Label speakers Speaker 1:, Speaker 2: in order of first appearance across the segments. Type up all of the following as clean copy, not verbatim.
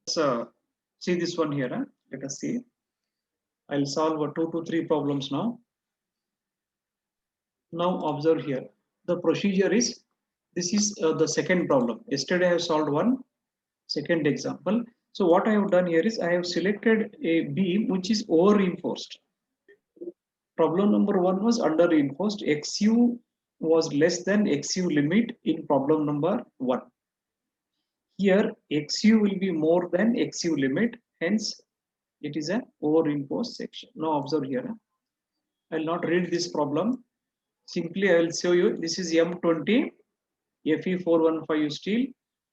Speaker 1: Let's see this one here. Let us see. I'll solve 2 to 3 problems now. Now observe here. The procedure is, this is the second problem. Yesterday I have solved one second example. So what I have done here is I have selected a beam which is over reinforced. Problem number 1 was under reinforced. XU was less than XU limit in problem number 1. Here XU will be more than XU limit, hence it is an over reinforced section. Now observe here. I will not read this problem. Simply I will show you. This is M20 Fe415 steel.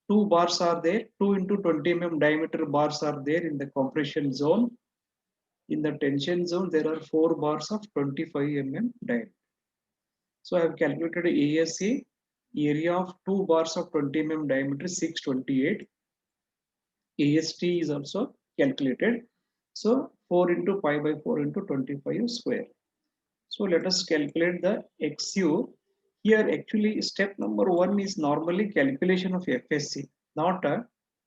Speaker 1: 2 bars are there. 2 into 20 mm diameter bars are there in the compression zone. In the tension zone, there are 4 bars of 25 mm diameter. So I have calculated ASA, area of 2 bars of 20 mm diameter 628. AST is also calculated. So 4 into pi by 4 into 25 square. So let us calculate the XU. Here actually step number 1 is normally calculation of FSC, not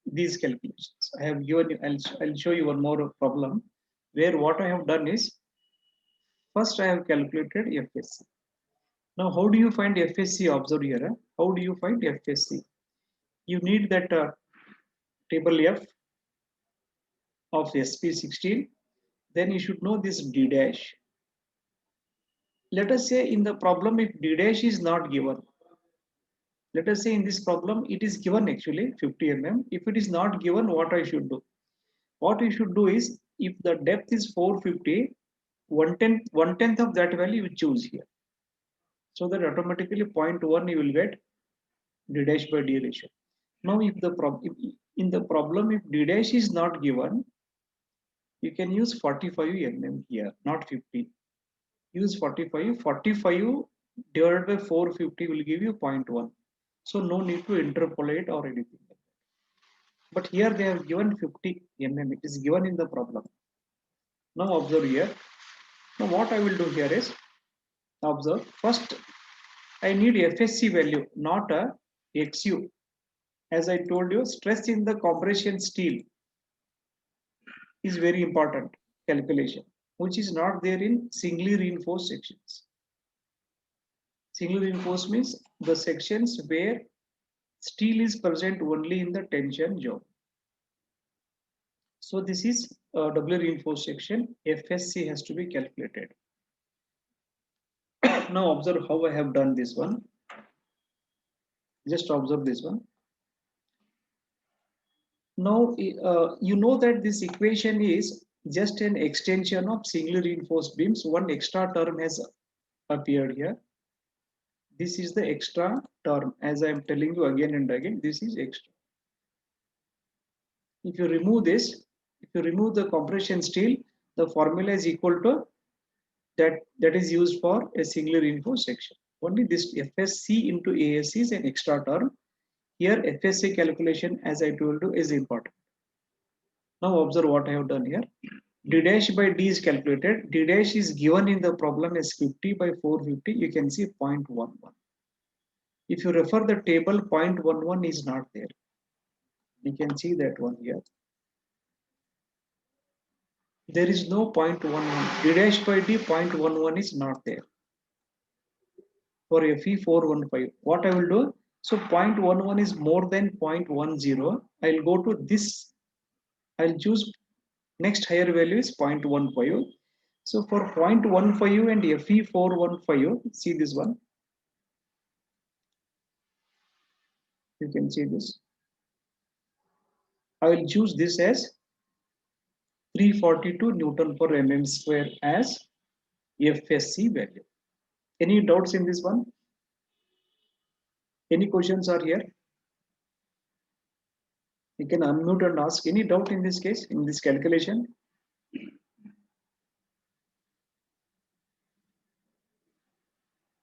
Speaker 1: these calculations. I have given you, I'll show you one more problem where what I have done is first I have calculated FSC. Now how do you find FSC? Observe here. How do you find FSC? You need that table F of SP16. Then you should know this D dash. Let us say in the problem if D dash is not given, let us say in this problem it is given actually 50 mm. If it is not given, what I should do? What you should do is, if the depth is 450, one tenth of that value you choose here. So that automatically 0.1 you will get D dash by D ratio. Now if the in the problem if D dash is not given, you can use 45 mm here, not 50. Use 45. 45 divided by 450 will give you 0.1. So no need to interpolate or anything. But here they have given 50 mm. It is given in the problem. Now observe here. Now what I will do here is observe. First, I need FSC value, not a XU. As I told you, stress in the compression steel is very important calculation, which is not there in singly reinforced sections. Singly reinforced means the sections where steel is present only in the tension zone. So this is a doubly reinforced section. FSC has to be calculated. Now observe how I have done this one. Just observe this one. Now you know that this equation is just an extension of singly reinforced beams. One extra term has appeared here. This is the extra term. As I am telling you again and again, this is extra. If you remove this, if you remove the compression steel, the formula is equal to that is used for a singly reinforced section. Only this FSC into ASC is an extra term. Here FSC calculation, as I told you, is important. Now observe what I have done here. D dash by D is calculated. D dash is given in the problem as 50 by 450. You can see 0.11. If you refer the table, 0.11 is not there. You can see that one here. There is no 0.11. D dash by D 0.11 is not there. For Fe415, what I will do? So 0.11 is more than 0.10. I'll go to this. I'll choose next higher value is 0.15. So for 0.15 and Fe415, see this one. You can see this. I will choose this as 342 Newton per mm square as FSC value. Any doubts in this one? Any questions are here? You can unmute and ask. Any doubt in this case, in this calculation?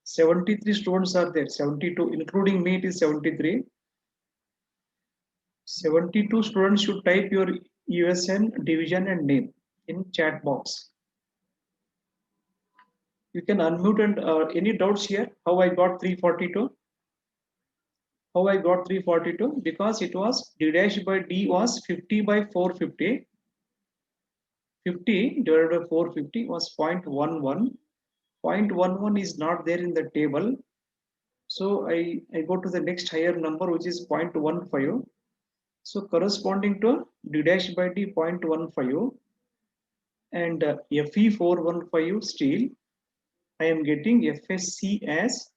Speaker 1: 73 students are there. 72, including me, it is 73. 72 students should type your USN, division and name in chat box. You can unmute and any doubts here? How I got 342? How I got 342? Because it was d dash by d was 50 by 450. 50 divided by 450 was 0.11. 0.11 is not there in the table. So I go to the next higher number, which is 0.15. So corresponding to d dash by d 0.15 and Fe415 steel, I am getting FSC as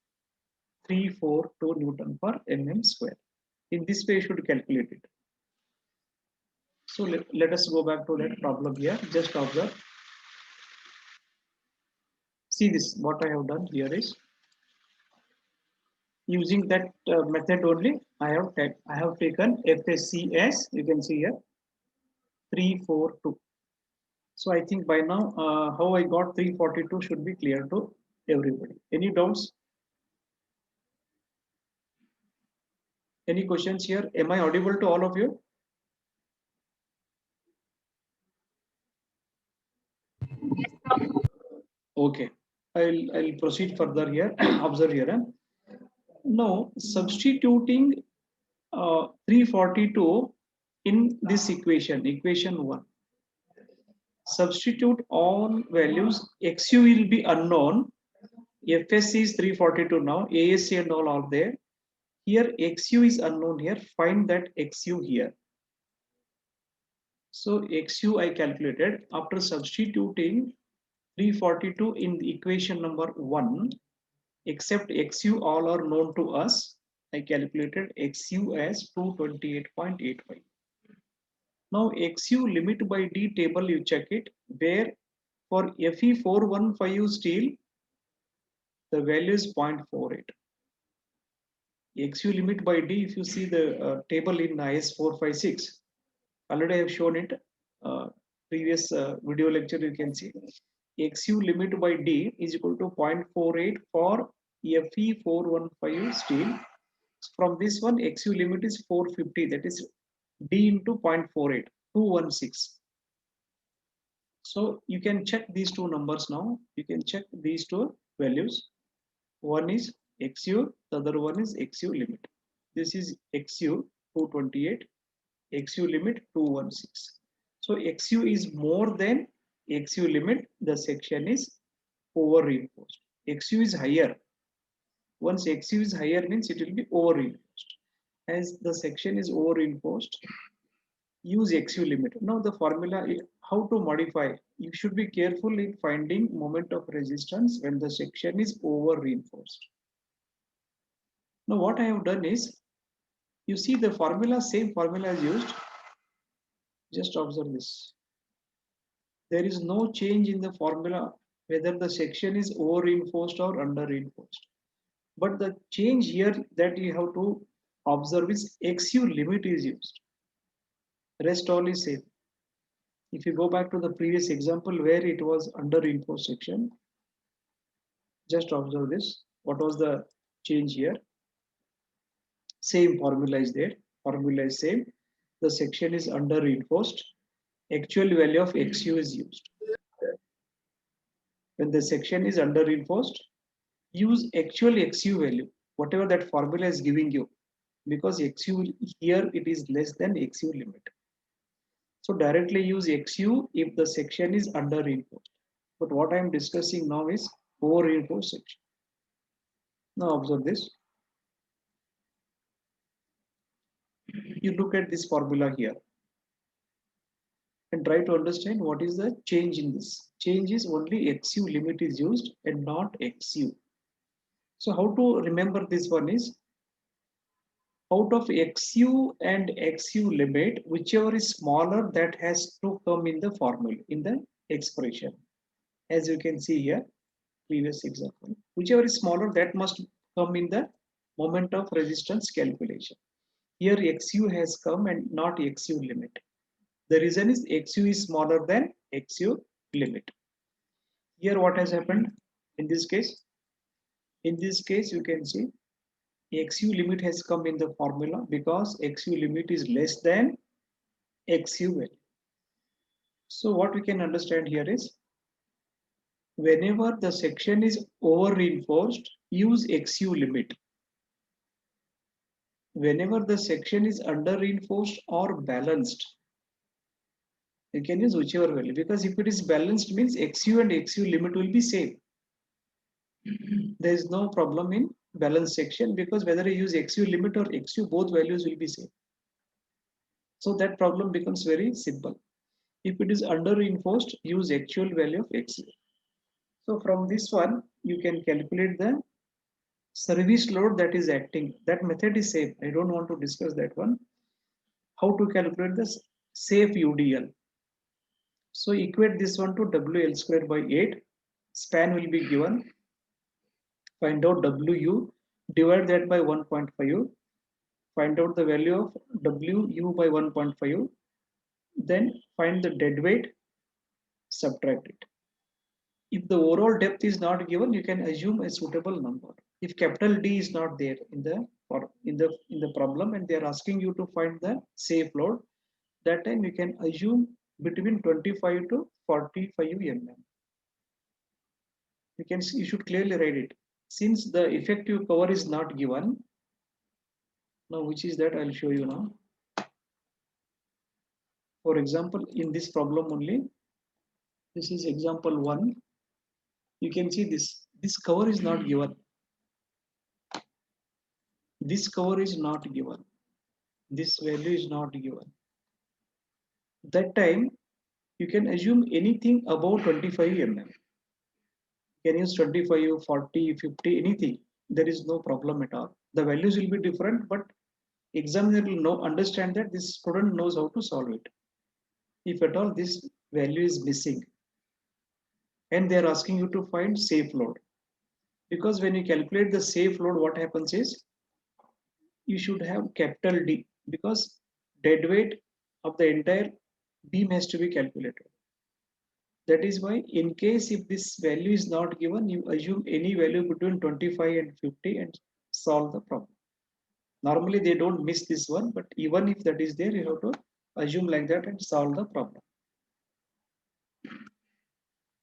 Speaker 1: 342 Newton per mm square. In this way, you should calculate it. So let us go back to that problem here. Just observe. See this, what I have done here is using that method only. I have taken FSC as, you can see here, 342. So I think by now how I got 342 should be clear to everybody. Any doubts? Any questions here? Am I audible to all of you? Okay, I'll proceed further here. Observe here. Now substituting 342 in this equation, equation 1. Substitute all values. XU will be unknown. FSC is 342 now. ASC and all are there. Here XU is unknown here. Find that XU here. So XU I calculated after substituting 342 in the equation number 1, except XU all are known to us. I calculated XU as 228.85. Now XU limit by D table, you check it, where for Fe415 steel, the value is 0.48. XU limit by D, if you see the table in IS 456, already I have shown it, previous video lecture you can see. XU limit by D is equal to 0.48 for Fe415 steel. From this one, XU limit is 450, that is D into 0.48, 216. So you can check these two numbers now. You can check these two values. One is XU, the other one is XU limit. This is XU 228, XU limit 216. So XU is more than XU limit, the section is over reinforced. XU is higher. Once XU is higher means it will be over reinforced. As the section is over reinforced, use XU limit. Now the formula, how to modify? You should be careful in finding moment of resistance when the section is over reinforced. Now what I have done is, you see the formula, same formula is used. Just observe this. There is no change in the formula whether the section is over reinforced or under reinforced. But the change here that you have to observe is XU limit is used. Rest all is same. If you go back to the previous example where it was under reinforced section, just observe this. What was the change here? Same formula is there. Formula is same. The section is under reinforced. Actual value of XU is used. When the section is under reinforced, use actual XU value, whatever that formula is giving you, because XU here it is less than XU limit. So directly use XU if the section is under reinforced. But what I am discussing now is over reinforced section. Now observe this. You look at this formula here and try to understand what is the change in this. Change is only XU limit is used and not XU. So how to remember this one is, out of XU and XU limit, whichever is smaller, that has to come in the formula, in the expression. As you can see here, previous example, whichever is smaller, that must come in the moment of resistance calculation. Here XU has come and not XU limit. The reason is XU is smaller than XU limit. Here what has happened in this case? In this case, you can see XU limit has come in the formula because XU limit is less than XU value. So what we can understand here is, whenever the section is over reinforced, use XU limit. whenever the section is under reinforced or balanced, you can use whichever value, because if it is balanced means XU and XU limit will be same. There is no problem in balanced section because whether you use XU limit or XU, both values will be same. So that problem becomes very simple. If it is under reinforced, use actual value of XU. So from this one, you can calculate the service load that is acting. That method is same. I don't want to discuss that one. How to calculate the safe UDL. So equate this one to WL square by 8. Span will be given. Find out WU. Divide that by 1.5. Find out the value of WU by 1.5. Then find the dead weight. Subtract it. If the overall depth is not given, you can assume a suitable number. If capital D is not there in the problem and they are asking you to find the safe load, that time you can assume between 25 to 45 mm. You should clearly write it. Since the effective cover is not given, now which is that I'll show you now. For example, in this problem only, this is example 1. You can see this cover is not given. This cover is not given. This value is not given. That time you can assume anything above 25 mm. You can use 25, 40, 50, anything. There is no problem at all. The values will be different, but examiner will understand that this student knows how to solve it. If at all this value is missing, and they are asking you to find safe load. Because when you calculate the safe load, what happens is you should have capital D, because dead weight of the entire beam has to be calculated. That is why in case if this value is not given, you assume any value between 25 and 50 and solve the problem. Normally they don't miss this one, but even if that is there, you have to assume like that and solve the problem.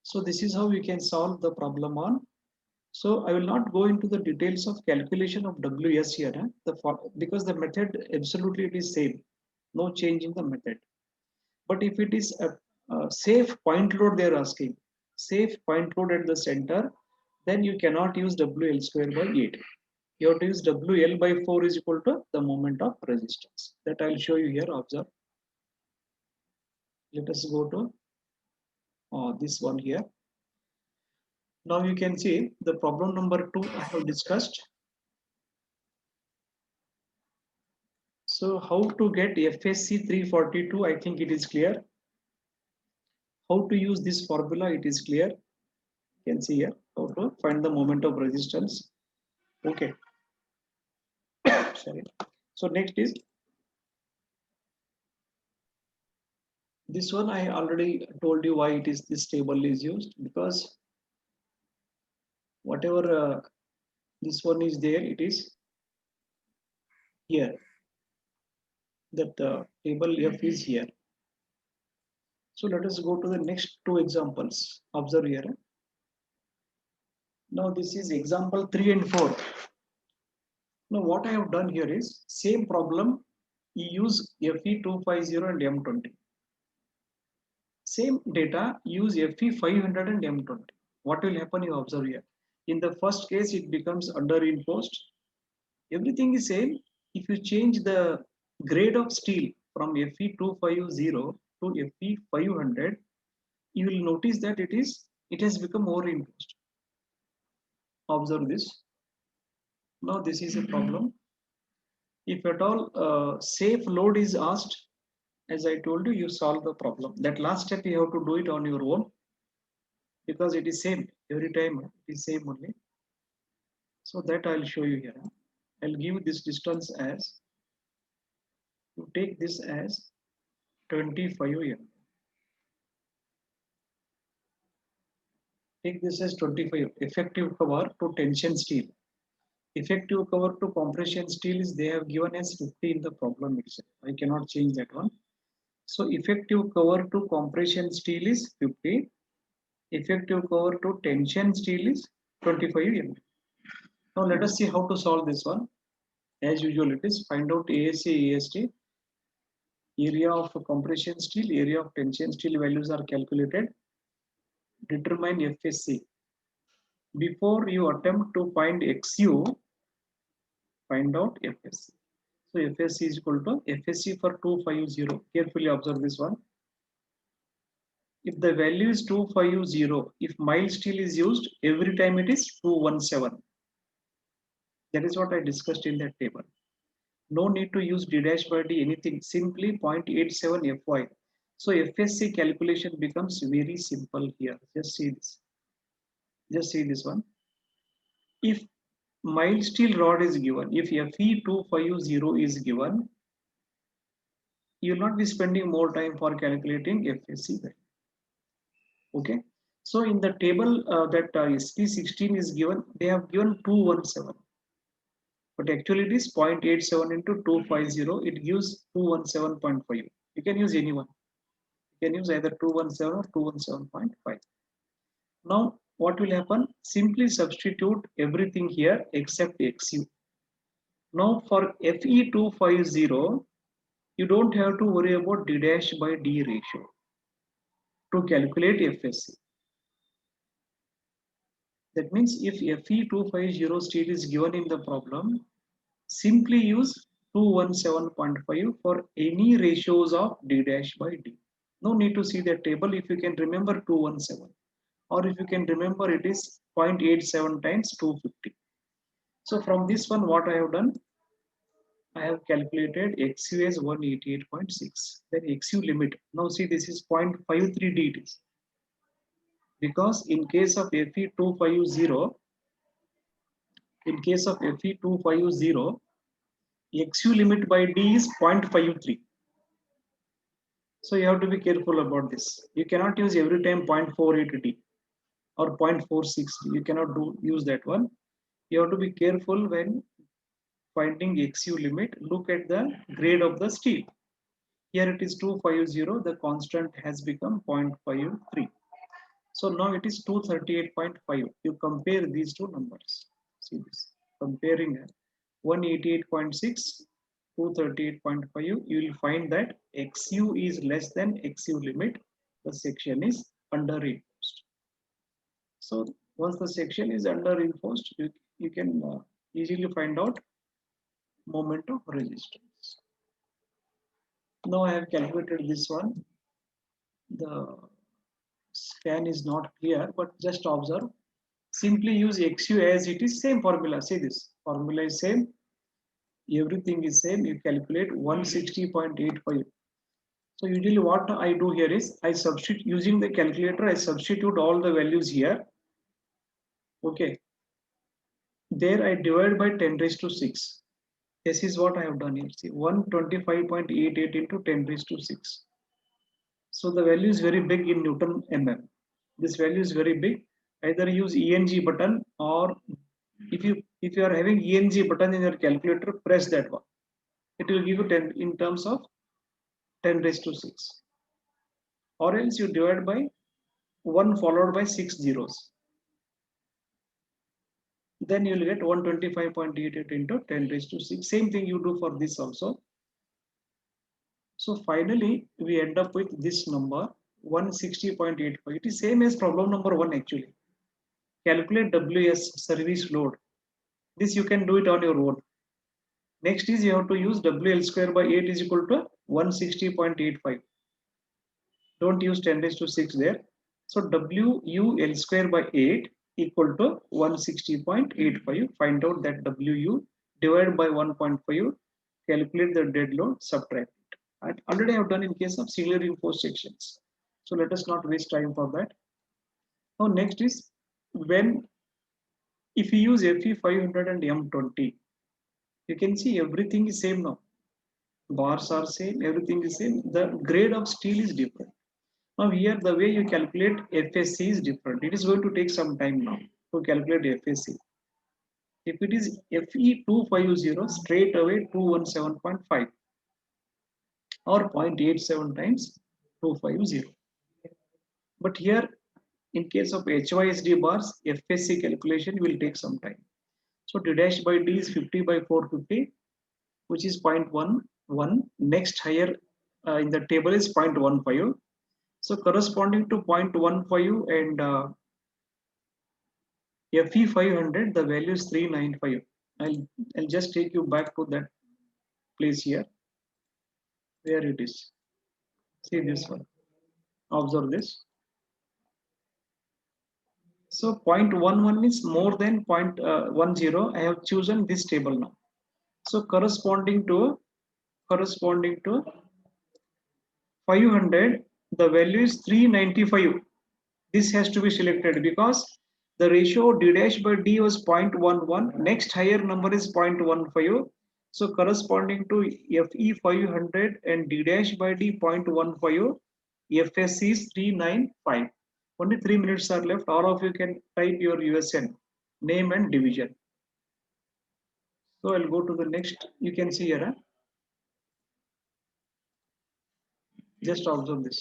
Speaker 1: So this is how we can solve the problem on. So I will not go into the details of calculation of WS here, because the method absolutely it is same, no change in the method. But if it is a safe point load they are asking, safe point load at the center, then you cannot use WL square by 8. You have to use WL by 4 is equal to the moment of resistance. That I'll show you here. Observe. Let us go to this one here. Now you can see the problem number 2 I have discussed. So how to get FSC 342, I think it is clear. How to use this formula, it is clear. You can see here how to find the moment of resistance. Okay. Sorry. So next is this one. I already told you why it is this table is used, because whatever this one is there, it is here. That table F is here. So let us go to the next 2 examples. Observe here. Now this is example 3 and 4. Now what I have done here is same problem. You use FE250 and M20. Same data, use FE500 and M20. What will happen, you observe here. In the first case, it becomes under reinforced. Everything is same. If you change the grade of steel from FE250 to FE500, you will notice that it has become more reinforced. Observe this. Now this is a problem. If at all safe load is asked, as I told you, you solve the problem. That last step you have to do it on your own, because it is same every time. It is same only. So that I'll show you here. I'll give this distance as, you take this as 25 mm. Take this as 25 effective cover to tension steel. Effective cover to compression steel is they have given as 50 in the problem itself. I cannot change that one. So effective cover to compression steel is 50. Effective cover to tension steel is 25 mm. Now let us see how to solve this one. As usual, it is find out ASA, AST, area of compression steel, area of tension steel values are calculated. Determine FSC. Before you attempt to find XU, find out FSC. So FSC is equal to FSC for 250. Carefully observe this one. If the value is 250, if mild steel is used, every time it is 217. That is what I discussed in that table. No need to use d dash by d anything, simply 0.87 Fy. So FSC calculation becomes very simple here. Just see this. Just see this one. If mild steel rod is given, if Fe250 is given, you will not be spending more time for calculating FSC value. Okay. So in the table that SP16 is given, they have given 217. But actually it is 0.87 into 250. It gives 217.5. You can use anyone. You can use either 217 or 217.5. Now what will happen? Simply substitute everything here except XU. Now for Fe250, you don't have to worry about d dash by d ratio to calculate FSC. That means if Fe250 steel is given in the problem, simply use 217.5 for any ratios of d dash by d. No need to see the table if you can remember 217, or if you can remember it is 0.87 times 250. So from this one, what I have done, I have calculated XU as 188.6. Then XU limit. Now see, this is 0.53 d it is. Because in case of Fe250, XU limit by d is 0.53. So you have to be careful about this. You cannot use every time 0.48 d or 0.46 d. You cannot use that one. You have to be careful when finding XU limit. Look at the grade of the steel. Here it is 250. The constant has become 0.53. So now it is 238.5. You compare these two numbers. See this. Comparing 188.6, 238.5, you will find that XU is less than XU limit. The section is under reinforced. So once the section is under reinforced, you can easily find out moment of resistance. Now I have calculated this one. The scan is not clear, but just observe. Simply use XU as it is, same formula. See this formula is same. Everything is same. You calculate 160.85. So usually what I do here is I substitute using the calculator. I substitute all the values here. Okay. There I divide by 10 raised to 6. This is what I have done here. See 125.88 into 10 raised to 6. So the value is very big in Newton mm. This value is very big. Either use ENG button, or if you are having ENG button in your calculator, press that one. It will give you 10 in terms of 10 raised to 6. Or else you divide by 1 followed by 6 zeros. Then you will get 125.88 into 10 raised to 6. Same thing you do for this also. So finally, we end up with this number 160.85. It is same as problem number 1 actually. Calculate WS, service load. This you can do it on your own. Next is you have to use WL square by 8 is equal to 160.85. Don't use 10 raised to 6 there. So WU square by 8 equal to 160.85. Find out that WU, divide by 1.5, calculate the dead load, subtract it. I already have done in case of single reinforced sections. So let us not waste time for that. Now next is if you use Fe500 and M20, you can see everything is same now. Bars are same, everything is same. The grade of steel is different. Now here the way you calculate FSC is different. It is going to take some time now to calculate FSC. If it is Fe250, straight away 217.5 or 0.87 times 250. But here in case of HYSD bars, FSC calculation will take some time. So d dash by d is 50 by 450. which is 0.11. Next higher in the table is 0.15. So corresponding to 0.15 and FE 500, the value is 395. I'll just take you back to that place here where it is. See this one. Observe this. So 0.11 is more than 0.10. I have chosen this table now. So corresponding to 500, the value is 395. This has to be selected because the ratio d dash by d was 0.11. Next higher number is 0.15. So corresponding to FE 500 and d dash by d 0.15, FSC is 395. Only 3 minutes are left. All of you can type your USN name and division. So I'll go to the next. You can see here. Just observe this.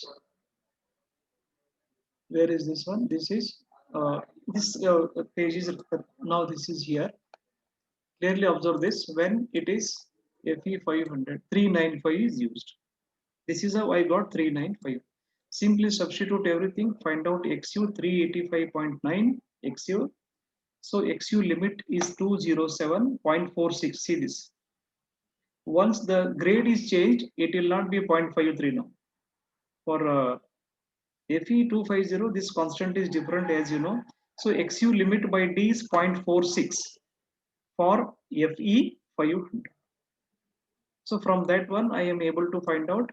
Speaker 1: Where is this one? This is this page is now. This is here. Clearly observe this. When it is FE 500, 395 is used. This is how I got 395. Simply substitute everything. Find out XU 385.9 XU. So XU limit is 207.46. See this. Once the grade is changed, it will not be 0.53 now. For FE 250, this constant is different, as you know. So XU limit by D is 0.46 for FE 500. So from that one, I am able to find out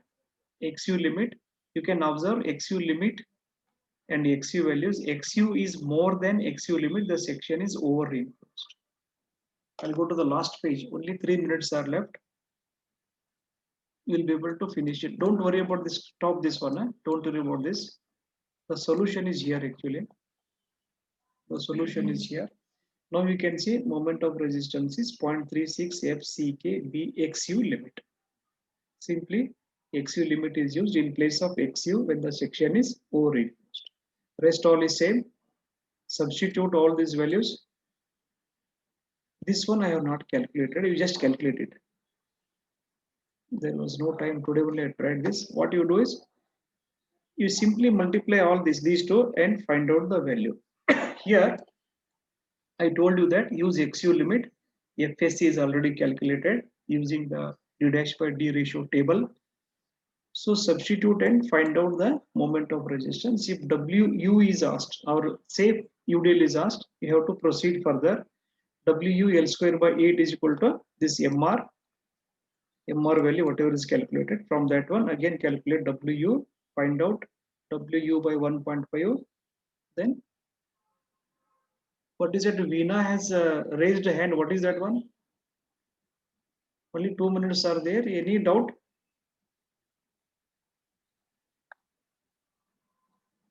Speaker 1: XU limit. You can observe XU limit and XU values. XU is more than XU limit. The section is over reinforced. I'll go to the last page. Only 3 minutes are left. You'll be able to finish it. Don't worry about this. Stop this one. Don't worry about this. The solution is here actually. The solution is here. Now we can see moment of resistance is 0.36 FCK BXU limit. Simply XU limit is used in place of XU when the section is over reinforced. Rest all is same. Substitute all these values. This one I have not calculated. You just calculate it. There was no time today. Only I tried this. What you do is you simply multiply all these two and find out the value. Here I told you that use XU limit. FSC is already calculated using the d dash by d ratio table. So substitute and find out the moment of resistance. If WU is asked or say UDL is asked, you have to proceed further. WU L square by 8 is equal to this MR value, whatever is calculated. From that one, again calculate WU, find out WU by 1.5. Then what is it? Veena has raised a hand. What is that one? Only 2 minutes are there. Any doubt?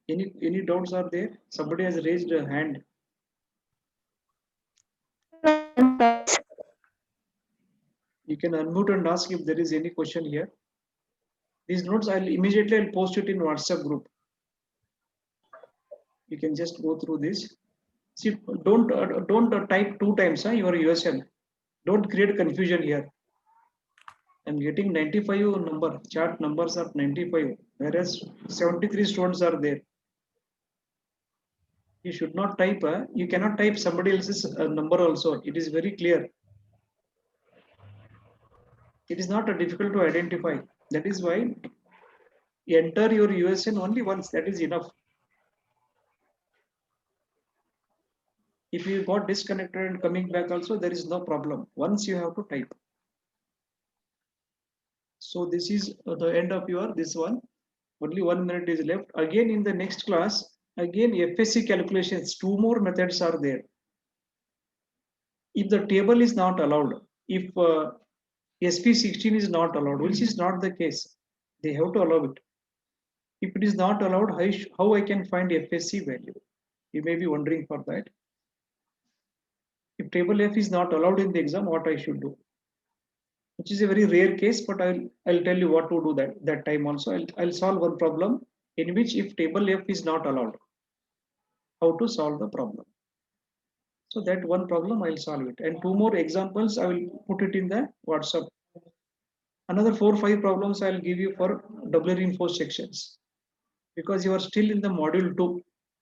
Speaker 1: Any doubts are there? Somebody has raised a hand. You can unmute and ask if there is any question here. These notes I'll immediately post it in WhatsApp group. You can just go through this. See, don't type 2 times your USN. Don't create confusion here. I'm getting 95 number. Chart numbers are 95, whereas 73 students are there. You should not type. You cannot type somebody else's number also. It is very clear. It is not difficult to identify. That is why enter your USN only once. That is enough. If you got disconnected and coming back also, there is no problem. Once you have to type. So this is the end of your this one. Only 1 minute is left. Again in the next class, again FSC calculations. 2 more methods are there. If the table is not allowed, if SP16 is not allowed, which is not the case, they have to allow it. If it is not allowed, how I can find FSC value? You may be wondering for that. If table F is not allowed in the exam, what I should do? Which is a very rare case, but I'll tell you what to do that time also. I'll solve one problem in which if table F is not allowed, how to solve the problem. So that one problem I'll solve it, and 2 more examples I will put it in the WhatsApp Another 4 or 5 problems I'll give you for doubly reinforced sections, because you are still in the module 2.